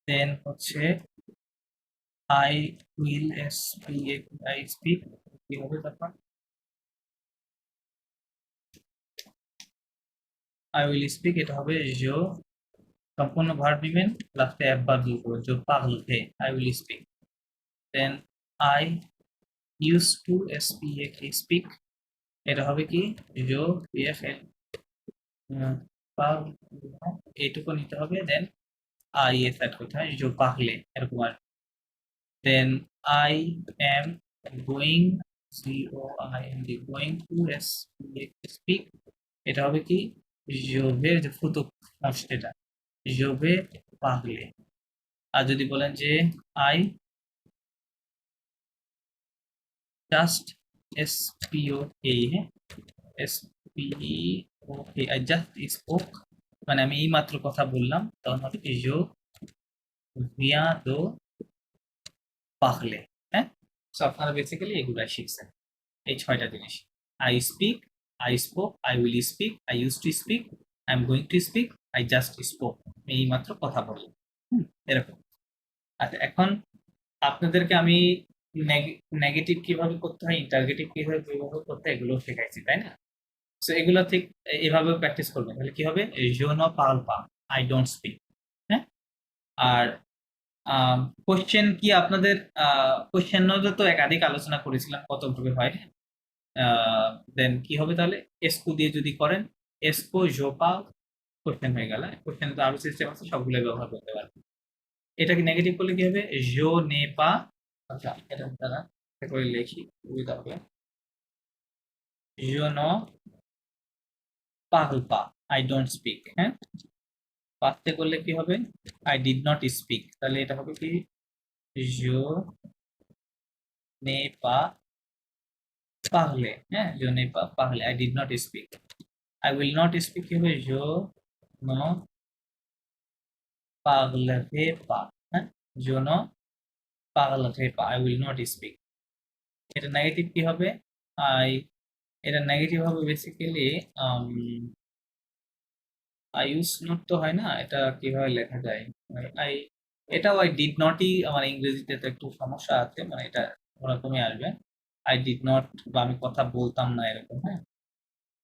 দেন হচ্ছে I will speak, I speak কি হবে তারপর? আই উইল স্পিক এটা হবে জো, সম্পূর্ণ ভার্ব নিবেন, লাস্টে একবার দিয়ে করবেন, জো পাগল হে, I will speak. Then I use to speak, speak এটা হবে কি জো পিএফএল, এইটুকু নিতে হবে। দেন আই এস অ্যাড করতে হয়, জো পাগলে এরকম আর। Then I am going, COING, going to speak এটা হবে কি জোভের যে ফুতুক অংশ এটা, জোভে পাগলে। আর যদি বলেন যে আই জাস্ট SPOK, হ্যাঁ SPOK, আই জাস্ট স্পোক মানে আমি এই মাত্র কথা বললাম, তখন হবে কি জো ভিয়া দো পাগলে। হ্যাঁ, সো আপনারা বেসিক্যালি এগুলাই শিখছেন, এই 6টা জিনিস। I speak, I spoke, I will speak, I use to speak, I am going to speak, I just spoke, এই মাত্র কথা বললাম। এরকম। আচ্ছা, এখন আপনাদেরকে আমি নেগেটিভ কিভাবে করতে হয়, ইন্টারগেটিভ কিভাবে ব্যবহার করতে হয় এগুলো শেখাইছি, তাই না? সো এগুলো ঠিক এভাবে প্র্যাকটিস করবেন, তাহলে কি হবে, জো নো পার্ল পা, আই ডোন্ট স্পিক। হ্যাঁ, আর কোশ্চেন কি আপনাদের, কোশ্চেন তো একাধিক আলোচনা করেছিলাম কত ভাবে হয়। দেন কি হবে তাহলে, এসকো দিয়ে যদি করেন, এসকো জোপা কোশ্চেন হয়ে গেল। কোশ্চেন তো আরো সিস্টেম আছে, সবগুলো ব্যবহার করতে পারবেন। এটা কি নেগেটিভ করলে কি হবে, জো নে পা, আচ্ছা এটা দ্বারা করে লিখি সুবিধা হবে, জো নো পাগল পা, আই ডোন্ট স্পিক। হ্যাঁ, পাতে করলে কি হবে, আই ডিড নট স্পিক, তাহলে এটা হবে কি জো নে পা পাগলে। হ্যাঁ, জো নে পা পাগলে, I did not speak. I will not speak কি হবে, জো নো পাগলতে পা। হ্যাঁ, জো নো পাগলতে পা, আই উইল নট স্পিক। এটা নেগেটিভ কি হবে, আই, এটা নেগেটিভ হবে বেসিক্যালি আই ইউজ নট তো হয় না, এটা কিভাবে লেখা যায়, আই, এটাও আই ডিড নটই, আমার ইংরেজিতে তো একটু সমস্যা আছে, মানে এটা ওরকমই আসবে, আই ডিড নট, বা আমি কথা বলতাম না এরকম। হ্যাঁ,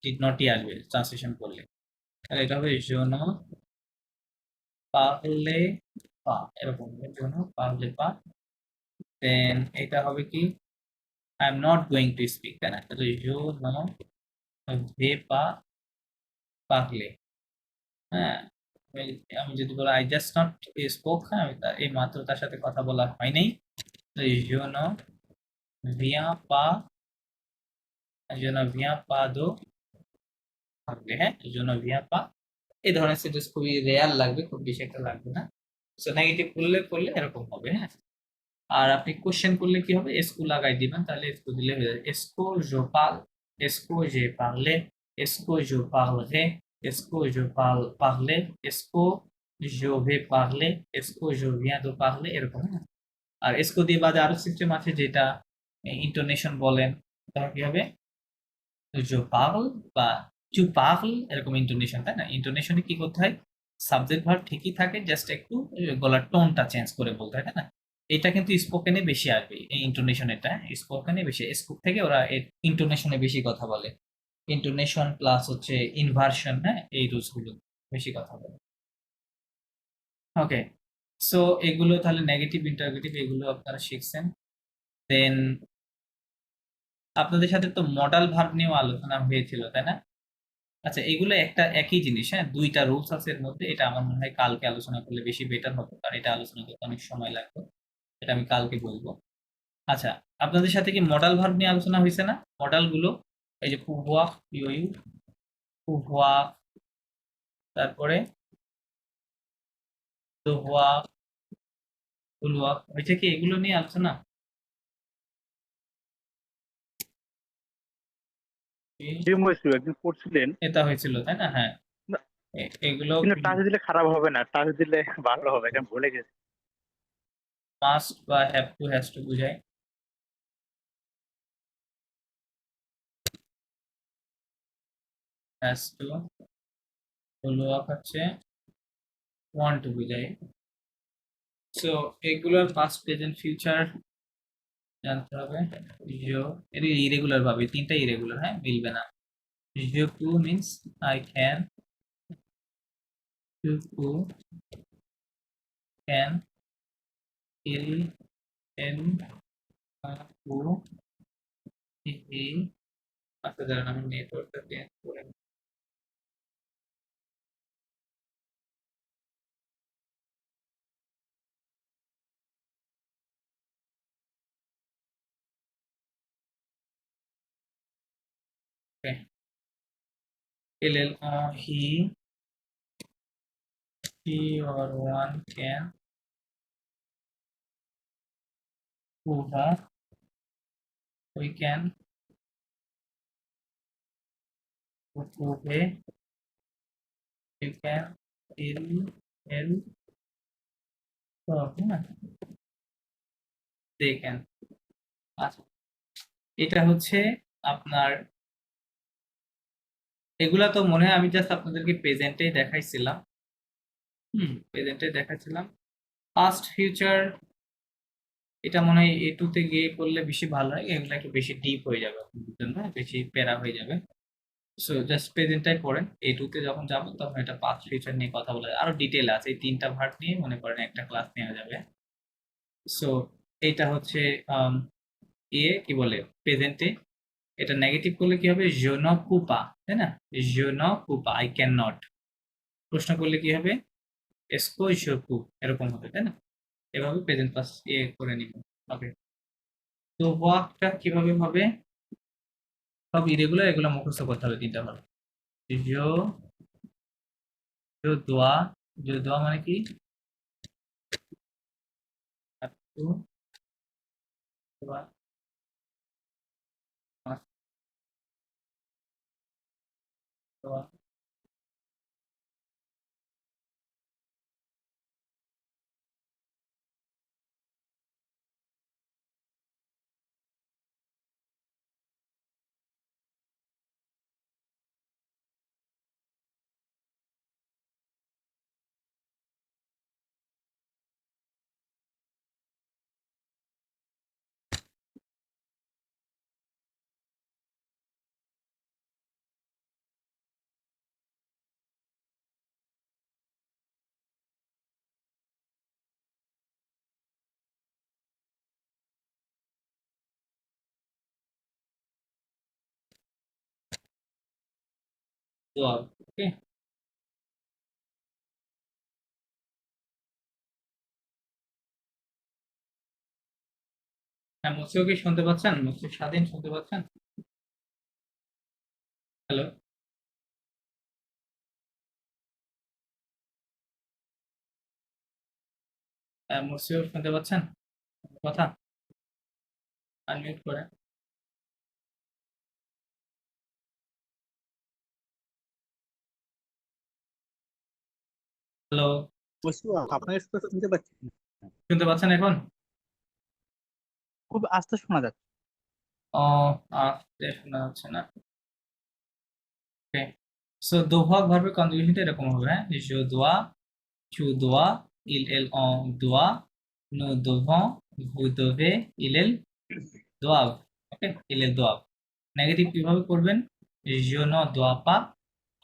ডিড নটই আসবে ট্রান্সলেশন করলে, তাহলে এটা হবে জোনো পারলে পা, এরকম জোনো পারলে পা। দেন এটা হবে কি I am not going to speak, তাই না, তাহলে জোনো ভে পা পারলে। হ্যাঁ, আমি যদি বলি আই জাস্ট নট স্পোক, হ্যাঁ আমি এই মাত্র তার সাথে কথা বলা হয় নাই, yo no via pa, yo no via pa do থাকবে। হ্যাঁ, yo no via pa, এই ধরনের সেন্টেন্স খুবই রেয়ার লাগবে, খুব বেশি একটা লাগবে না। সো নেগেটিভ করলে করলে এরকম হবে। হ্যাঁ, আর আপনি কোশ্চেন করলে কি হবে, এসকো লাগাই দিবেন, তাহলে এসকো দিলে হয়ে যাবে, এসকো জো পাল, এসকো যে পারলে, এসকো জো পারলে, এসকো জো পারলে, এসকো জো ভে পারলে, এসকো জো ভিয়া দো পারলে, এরকম। হ্যাঁ, আর এসকো দিয়ে বাদে আরো সিস্টেম আছে, যেটা ইন্টোনেশন বলেন, তখন কি হবে জো পাগল বা চু পাগল, এরকম ইন্টোনেশন, তাই না? ইন্টোনেশনে কি করতে হয়, সাবজেক্ট ভার্ব ঠিকই থাকে, জাস্ট একটু গলার টোনটা চেঞ্জ করে বলতে হয়, তাই না? এটা কিন্তু স্পোকেনে বেশি আসবে, এই ইন্টোনেশন, এটা স্পোকেনে বেশি, স্কুপ থেকে ওরা ইন্টোনেশনে বেশি কথা বলে, ইন্টোনেশন প্লাস হচ্ছে ইনভার্সন, হ্যাঁ এই রুলস গুলো বেশি কথা বলে। ওকে, সো এগুলো তাহলে নেগেটিভ ইন্টারগেটিভ এগুলো আপনারা শিখছেন। দেন আপনাদের সাথে তো মডাল ভার্ব নিয়েও আলোচনা হয়েছিল, তাই না? আচ্ছা, এগুলো একটা একই জিনিস, হ্যাঁ দুইটা রুলস আছে এর মধ্যে, এটা আমার মনে হয় কালকে আলোচনা করলে বেশি বেটার হতো, কারণ এটা আলোচনা করতে অনেক সময় লাগবে, এটা আমি কালকে বলবো। আচ্ছা, আপনাদের সাথে কি মডাল ভার্ব নিয়ে আলোচনা হয়েছে না, মডাল গুলো, এই যে pouvoir, ইউ pouvoir, তারপরে devoir, vouloir, হয়েছে কি এগুলো নিয়ে আলোচনা? জিম হয়েছিল একদিন পড়ছিলেন। এটা হয়েছিল তাই না? হ্যাঁ, না, এগুলো কিন্তু টাচ দিলে খারাপ হবে না, টাচ দিলে ভালো হবে, এটা ভুলে গেছি। মাস্ট বা হ্যাভ টু, হ্যাজ টু বুঝায়। হ্যাজ টু, উইল ওয়াক হচ্ছে ওয়ান্ট টু বোঝায়। সো এগুলোর পাস্ট প্রেজেন্ট ফিউচার জানতে হবে। এটা ইরেগুলার ভাবে, তিনটা ইরেগুলার, হ্যাঁ মিলবে না। je peux means I can, tu peux can, il elle vous he, আচ্ছা দাঁড়ান আমি নেটওয়ার্কটা চেঞ্জ করে নিই। Okay. ll he or one can, who we can, who you can, il elle হ্যাঁ they can। আচ্ছা এটা হচ্ছে আপনার, এগুলা তো মনে হয় আমি জাস্ট আপনাদেরকে প্রেজেন্টেই দেখাইছিলাম। প্রেজেন্টে দেখাচ্ছিলাম। পাস্ট ফিউচার এটা মনে হয় এ টু তে গিয়ে করলে বেশি ভালো হয়, এগুলো একটু বেশি ডিপ হয়ে যাবে আপনাদের জন্য, বেশি প্যারা হয়ে যাবে। সো জাস্ট প্রেজেন্টটাই করেন, এ টু তে যখন যাবো তখন এটা পাস্ট ফিউচার নিয়ে কথা বলা যায়, আরো ডিটেল আছে, এই তিনটা ভার্ব নিয়ে মনে করেন একটা ক্লাস নেওয়া যাবে। সো এটা হচ্ছে কি বলে প্রেজেন্টে, এটা নেগেটিভ করলে কি হবে, je ne peux pas, তাই না, je ne peux pas, I can not. প্রশ্ন করলে কি হবে, est-ce que je peux, এরকম হবে, তাই না। এভাবে প্রেজেন্ট পাস করে নিব। ওকে, তো ওয়ার্কটা কিভাবে হবে, সব ইরেগুলার, এগুলো মুখস্থ করতে হবে তিনটা ভাবে। জো জো দোয়া, জো দোয়া মানে কি, দোয়া, দোয়া, দোয়া। ওকে, হ্যাঁ মুসিও কি শুনতে পাচ্ছেন, মুসির স্বাধীন শুনতে পাচ্ছেন? হ্যালো, মুসিও শুনতে পাচ্ছেন কথা, আনমিউট করে। হ্যালো, বসু, আপনার স্পষ্ট শুনতে পাচ্ছি না। শুনতে পাচ্ছেন এখন? খুব আস্তে শোনা যাচ্ছে। ও, আস্তে শোনা যাচ্ছে না। ওকে, সো দোহাক ভার্বের কনজুগেশনটা এরকম হবে, হ্যাঁ, je dois, tu dois, elle doit, nous devons, vous devez, ils doivent। ওকে, ils doivent। নেগেটিভ কিভাবে করবেন, je ne dois pas,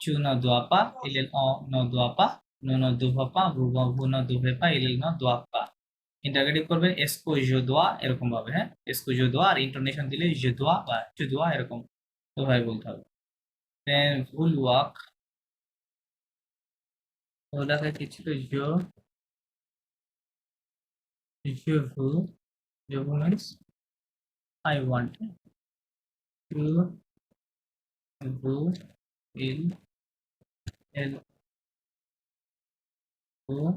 tu ne dois pas, ils ne doit pas, nous ne devons pas, vous ne devez pas, ils ne doivent pas। Interrogative করবেন est-ce que je dois, এরকম ভাবে, হ্যাঁ, est-ce que je dois, আর intonation দিলে je dois বা tu dois, এরকম ওভাবে বলতে হবে। দেন ভুল ওয়াক, ওটাকে কি ছিল, je veux, je veux means I want, tu veux, il elle vous,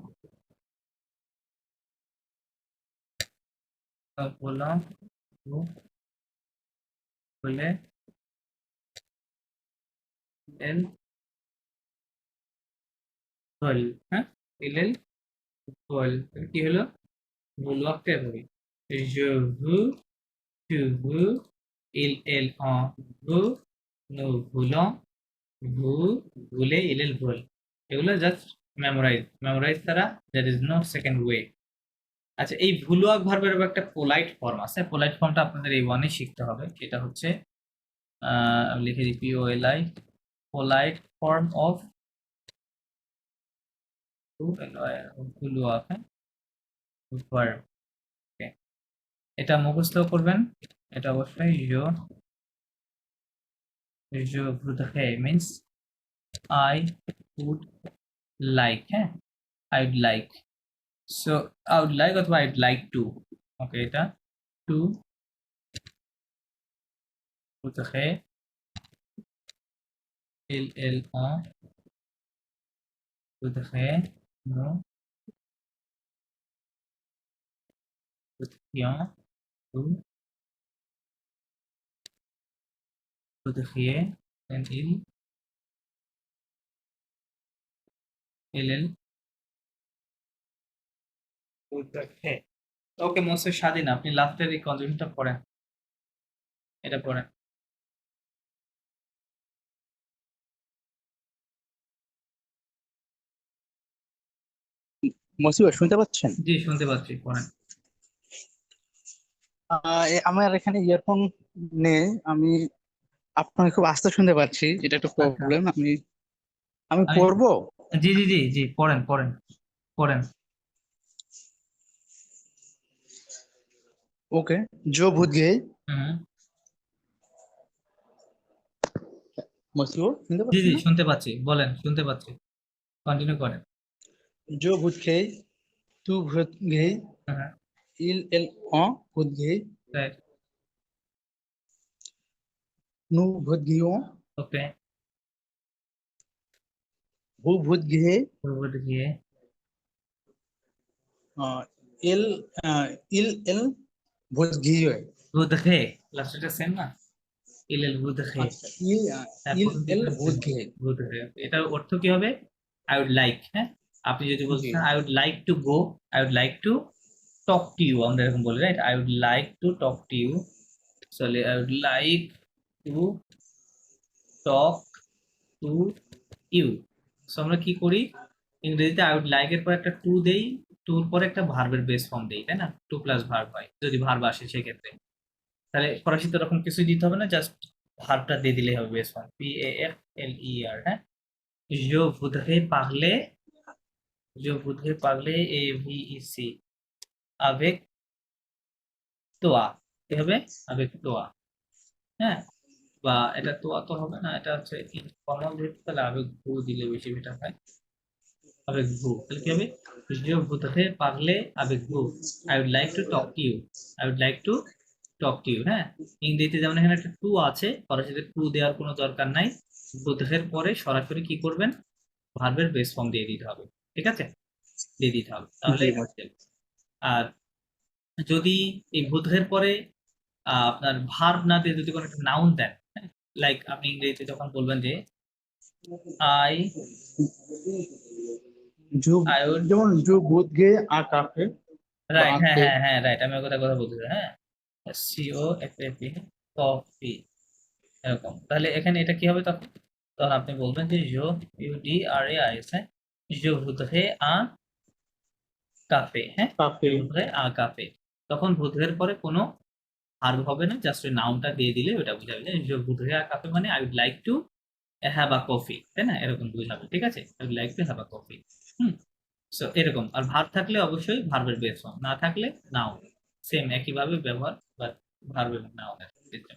volant, vous voulez, elle veulent, হ্যাঁ, elle veulent, তাহলে কি হলো, ভুল ওয়াকটা এভাবে, je veux, tu veux, il elle en veut, nous voulons, ভু, ভুলে, ইলেল, ভুল, এগুলো জাস্ট মেমোরাইজ ছাড়া there is no second way. আচ্ছা, এই ভুলুয়াক ভার্বের একটা পোলাইট ফর্ম আছে। পোলাইট ফর্মটা আপনাদের এই ওয়ানে শিখতে হবে। এটা হচ্ছে আমি লিখে দিই POLI, পোলাইট ফর্ম অফ ভুলুয়াক, হ্যাঁ, ভার্ব। ওকে, এটা মুখস্থ করবেন। এটা অবশ্যই je voudrais means I would like, হ্যাঁ, I would like. So I would like অথবা I'd like to. ওকে, এটা to voudrais, il on voudrait, nous voudrions, vous voudriez, and il voudrait. Okay Moshe স্বাধীন, আপনি লাস্টের এই কনজুগেশনটা পড়েন, এটা পড়েন। মসিবর শুনতে পাচ্ছেন? জি, শুনতে পাচ্ছি, পড়েন। আমার এখানে ইয়ারফোন নেই, আমি আপনাকে খুব আস্তে শুনতে পাচ্ছি, এটা একটা প্রবলেম। আমি আমি- পড়বো। জি জি জি জি, পড়েন পড়েন পড়েন। ওকে, जो भूत गए, হুম, মসিবর শুনতে জি জি পাচ্ছেন না? শুনতে পাচ্ছি, বলেন, শুনতে পাচ্ছি, কন্টিনিউ করেন। जो भूत गए, तू भूत गए, হ্যাঁ, il elle on भूत गए, রাইট, nous भूत गइयों, ওকে, वो भूत गए, পূর্ববর্তী গিয়ে il il elle भूत गइयों। বুধে, লাস্টটা সেম না, ইলেল বুধে। আচ্ছা, il elle भूत गए। বুধে, এটার অর্থ কি হবে? আই উড লাইক, হ্যাঁ, আপনি যদি বলছেন I would like to go, I would like to talk to you, আমরা এরকম বলি, right? I would like to talk to you, sorry, I would like to talk to you. So আমরা কি করি, ইংরেজিতে আই উড লাইক এর পর একটা টু দেই, টুর পরে একটা ভার্বের বেস ফর্ম দেই, তাই না? টু প্লাস ভার্ব হয় যদি ভার্ব আসে সেক্ষেত্রে। তাহলে ফরাসিতে ওরকম কিছুই দিতে হবে না, জাস্ট ভার্বটা দিয়ে দিলেই হবে, বেস ফর্ম PAFLER, হ্যাঁ। Je voudrais parler, je voudrais parler ici avec toi, কি হবে? avec toi, হ্যাঁ। বা এটা তোয়া তো হবে না, এটা হচ্ছে ইনফর্মাল যেহেতু, তাহলে avec vous দিলে বেশি বেটার হয়। avec vous তাহলে কি হবে? Je voudrais parler avec vous, I would like to talk to you, I would like to talk to you, হ্যাঁ। ইংরেজিতে যেমন এখানে একটা টু আছে, ফরাসিতে টু দেওয়ার কোনো দরকার নাই, voudrais পরে সরাসরি কি করবেন, ভার্বের বেস ফর্ম দিয়ে দিতে হবে, ঠিক আছে? দিয়ে দিতে হবে, তাহলে জি, হচ্ছে। আর যদি এই বোধের পরে আপনার ভার্ব না দিয়ে যদি কোনো একটা নাউন দেন, লাইক আপনি ইংরেজিতে যখন বলবেন যে আই I would, যেমন जो भूत गए आ काफे, রাইট, হ্যাঁ বাঁকে। হ্যাঁ হ্যাঁ, রাইট, আমি ওর কথা বলতে চাই, হ্যাঁ, COFFE, কফি, এরকম। তাহলে এখানে এটা কি হবে তখন? তখন আপনি বলবেন যে UDRAIS, হ্যাঁ, je voudrais un café, হ্যাঁ, cafe. je voudrais un café। তখন ভূতের পরে কোনো ভার্ব হবে না, জাস্ট ওই নাউনটা দিয়ে দিলে ওটা বুঝাবে যে je voudrais un café মানে I would like to have a coffee, তাই না? এরকম বুঝাবে, ঠিক আছে? I would like to have a coffee. Hmm, so এরকম। আর ভার্ব থাকলে অবশ্যই ভার্বের বেস ফর্ম, না থাকলে নাউন, সেম একইভাবে ব্যবহার, বাট ভার্ব এবং নাউনের ক্ষেত্রে।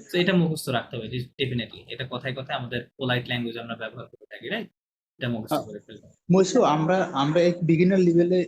তো এটা মুখস্থ রাখতে হবে ডেফিনেটলি, এটা কথায় কথায় আমাদের পোলাইট ল্যাঙ্গুয়েজ আমরা ব্যবহার করে থাকি, রাইট? এটা মুখস্থ করে ফেলবো। মসিবর আমরা এক বিগিনার লেভেলে